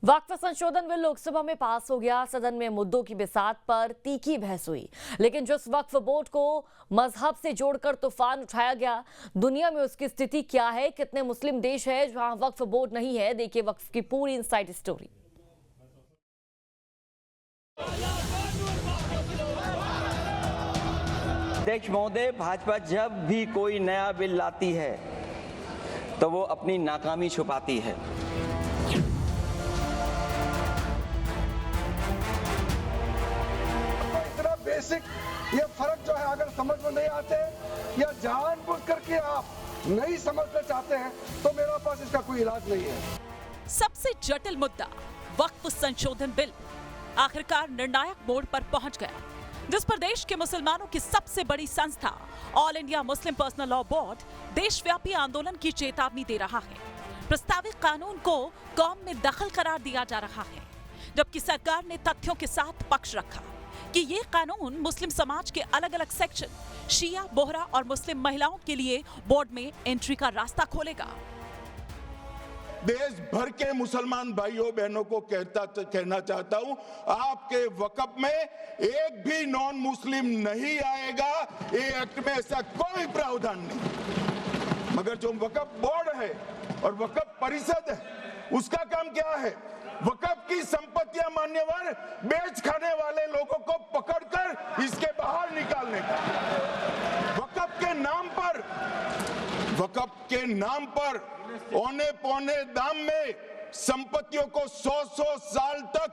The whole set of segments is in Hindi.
वक्फ संशोधन बिल लोकसभा में पास हो गया। सदन में मुद्दों की बिसात पर तीखी बहस हुई, लेकिन जिस वक्फ बोर्ड को मजहब से जोड़कर तूफान उठाया गया, दुनिया में उसकी स्थिति क्या है? कितने मुस्लिम देश है जहां वक्फ बोर्ड नहीं है? देखिए वक्फ की पूरी इनसाइड स्टोरी। अध्यक्ष महोदय, भाजपा जब भी कोई नया बिल लाती है तो वो अपनी नाकामी छुपाती है। इतना बेसिक ये फर्क जो है अगर समझ में नहीं आते या जानबूझ करके आप नहीं समझना चाहते हैं तो मेरे पास इसका कोई इलाज नहीं है। सबसे जटिल मुद्दा वक्फ संशोधन बिल आखिरकार निर्णायक मोड़ पर पहुंच गया, जिस पर देश के मुसलमानों की सबसे बड़ी संस्था all India Muslim personal law board देशव्यापी आंदोलन की चेतावनी दे रहा है। प्रस्तावित कानून को कौम में दखल करार दिया जा रहा है, जबकि सरकार ने तथ्यों के साथ पक्ष रखा कि ये कानून मुस्लिम समाज के अलग अलग सेक्शन, शिया, बोहरा और मुस्लिम महिलाओं के लिए बोर्ड में एंट्री का रास्ता खोलेगा। देश भर के मुसलमान भाइयों बहनों को कहना चाहता हूं, आपके वक्फ में एक भी नॉन मुस्लिम नहीं आएगा। ये एक्ट में ऐसा कोई प्रावधान नहीं। मगर जो वक्फ बोर्ड है और वक्फ परिषद है, उसका काम क्या है? वक्फ की संपत्तियां मान्यवर बेच खाने वाले लोगों को पकड़कर इसके बाहर निकालने का। वक्फ के नाम पर औने पौने दाम में संपत्तियों को 100 साल तक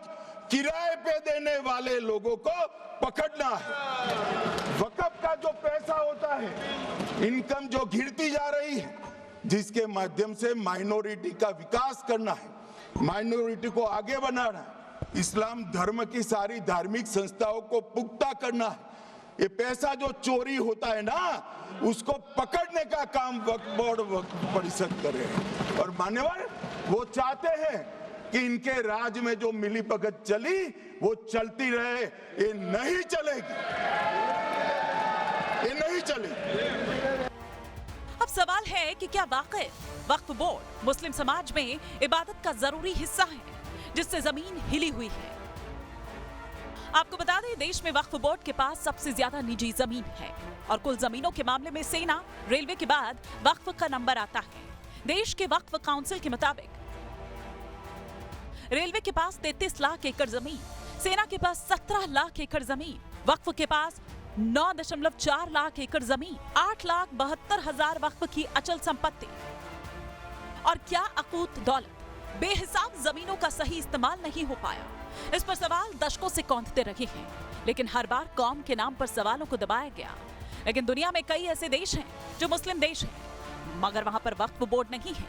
किराए पे देने वाले लोगों को पकड़ना है। वक्फ का जो पैसा होता है, इनकम जो गिरती जा रही है, जिसके माध्यम से माइनॉरिटी का विकास करना है, माइनॉरिटी को आगे बढ़ाना है, इस्लाम धर्म की सारी धार्मिक संस्थाओं को पुख्ता करना है। ये पैसा जो चोरी होता है ना, उसको पकड़ने का काम वक्फ बोर्ड वक्फ परिषद करे। और मान्यवर वो चाहते हैं कि इनके राज में जो मिली भगत चली वो चलती रहे। ये नहीं चलेगी, ये नहीं चलेगी। अब सवाल है कि क्या वाकई वक्फ बोर्ड मुस्लिम समाज में इबादत का जरूरी हिस्सा है, जिससे जमीन हिली हुई है। आपको बता दें, देश में वक्फ बोर्ड के पास सबसे ज्यादा निजी जमीन है और कुल जमीनों के मामले में सेना, रेलवे के बाद वक्फ का नंबर आता है। देश के वक्फ काउंसिल के मुताबिक रेलवे के पास 33 लाख एकड़ जमीन, सेना के पास 17 लाख एकड़ जमीन, वक्फ के पास 9.4 लाख एकड़ जमीन, 8,72,000 वक्फ की अचल संपत्ति और क्या अकूत दौलत। बेहिसाब जमीनों का सही इस्तेमाल नहीं हो पाया। इस पर सवाल दशकों से कौंधते रहे हैं, लेकिन हर बार कौम के नाम पर सवालों को दबाया गया। लेकिन दुनिया में कई ऐसे देश हैं जो मुस्लिम देश हैं, मगर वहां पर वक्फ बोर्ड नहीं है।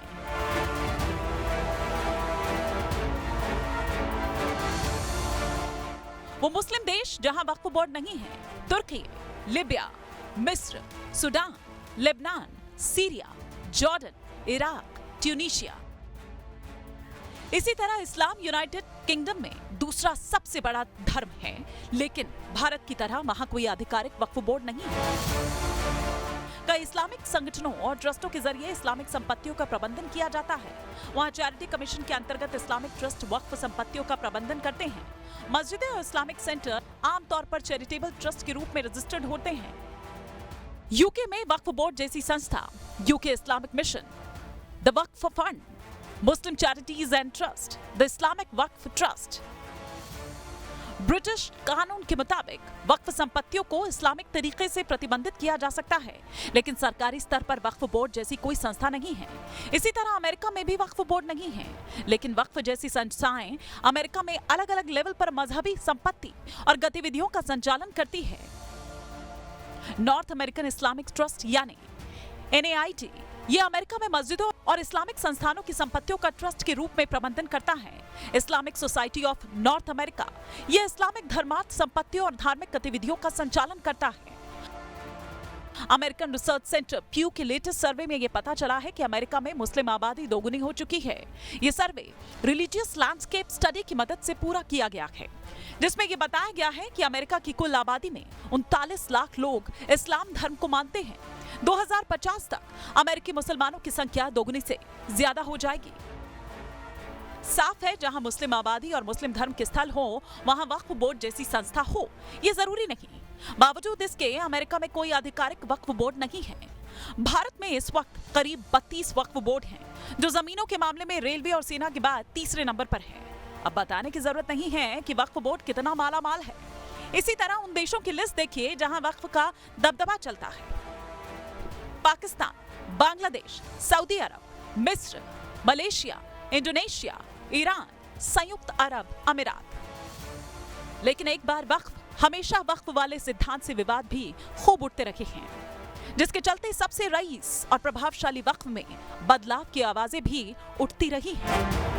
वो मुस्लिम देश जहां वक्फ बोर्ड नहीं है: तुर्की, लीबिया, मिस्र, Sudan, Lebanon, Syria, Jordan, Iraq, Tunisia. इसी तरह इस्लाम यूनाइटेड किंगडम में दूसरा सबसे बड़ा धर्म है, लेकिन भारत की तरह वहां कोई आधिकारिक वक्फ बोर्ड नहीं है। कई इस्लामिक संगठनों और ट्रस्टों के जरिए इस्लामिक संपत्तियों का प्रबंधन किया जाता है। वहां चैरिटी कमीशन के अंतर्गत इस्लामिक ट्रस्ट वक्फ संपत्तियों का प्रबंधन करते हैं। मस्जिदें और इस्लामिक सेंटर आमतौर पर चैरिटेबल ट्रस्ट के रूप में रजिस्टर्ड होते हैं। यूके में वक्फ बोर्ड जैसी संस्था, UK Islamic mission, the Waqf fund, Muslim charities and trust, the Islamic Waqf trust. British कानून के मुताबिक वक्फ संपत्तियों को इस्लामिक तरीके से प्रतिबंधित किया जा सकता है, लेकिन सरकारी स्तर पर वक्फ बोर्ड जैसी कोई संस्था नहीं है। इसी तरह अमेरिका में भी वक्फ बोर्ड नहीं है, लेकिन वक्फ जैसी संस्थाएं अमेरिका में अलग अलग लेवल पर मजहबी संपत्ति और गतिविधियों का संचालन करती है। नॉर्थ अमेरिकन इस्लामिक ट्रस्ट यानी NAIT, ये अमेरिका में मस्जिदों और इस्लामिक संस्थानों की संपत्तियों का ट्रस्ट के रूप में प्रबंधन करता है। Islamic society of north America, ये इस्लामिक धर्मार्थ संपत्तियों और धार्मिक गतिविधियों का संचालन करता है। अमेरिकन रिसर्च सेंटर प्यू के लेटेस्ट सर्वे में यह पता चला है कि अमेरिका में मुस्लिम आबादी दोगुनी हो चुकी है। यह सर्वे रिलीजियस लैंडस्केप स्टडी की मदद से पूरा किया गया है, जिसमें यह बताया गया है कि अमेरिका की कुल आबादी में 39 लाख लोग इस्लाम धर्म को मानते हैं। 2050 तक अमेरिकी मुसलमानों की संख्या दोगुनी से ज्यादा हो जाएगी। साफ है, जहां मुस्लिम आबादी और मुस्लिम धर्म के स्थल हो वहां वक्फ बोर्ड जैसी संस्था हो, ये जरूरी नहीं। बावजूद इसके अमेरिका में कोई आधिकारिक वक्फ बोर्ड नहीं है। भारत में इस वक्त करीब 32 वक्फ बोर्ड हैं, जो जमीनों के मामले में रेलवे और सेना के बाद तीसरे नंबर पर है। अब बताने की जरूरत नहीं है कि वक्फ बोर्ड कितना माला माल है। इसी तरह उन देशों की लिस्ट देखिए जहां वक्फ का दबदबा चलता है। पाकिस्तान, बांग्लादेश, सऊदी अरब, मिस्र, मलेशिया, इंडोनेशिया, ईरान, संयुक्त अरब अमीरात। लेकिन एक बार वक्फ हमेशा वक्फ वाले सिद्धांत से विवाद भी खूब उठते रहे हैं, जिसके चलते सबसे रईस और प्रभावशाली वक्फ में बदलाव की आवाजें भी उठती रही हैं।